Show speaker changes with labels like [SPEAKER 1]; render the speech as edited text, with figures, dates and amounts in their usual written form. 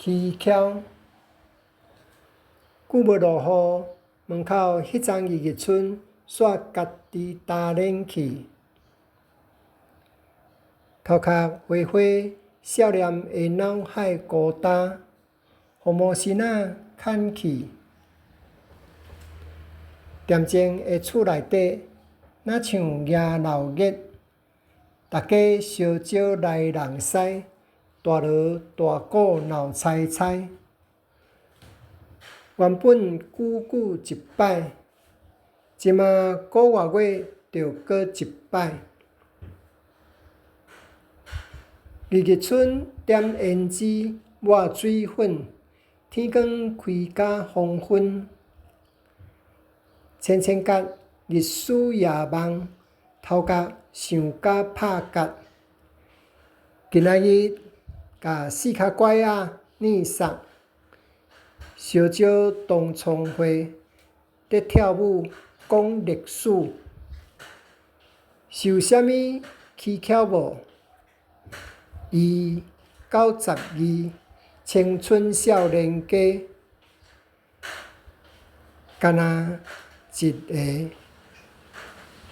[SPEAKER 1] 溪口。久无落雨，门口迄丛二月春煞家己打冷气。头壳花花，少年的脑海孤单，予毛身仔牵去。恬静的厝内底，若像夜闹热，大家烧酒来人屎，大锣大鼓闹猜猜。原本久久一摆，即马个月就过一摆。二月春点胭脂抹水粉，天光开甲黄昏。千千角日思夜梦，头壳想甲拍结。今仔日甲四脚拐仔染送，烧酒同窗会，咧跳舞讲历史。是有啥物蹊跷无？292青春少年家，敢若一个。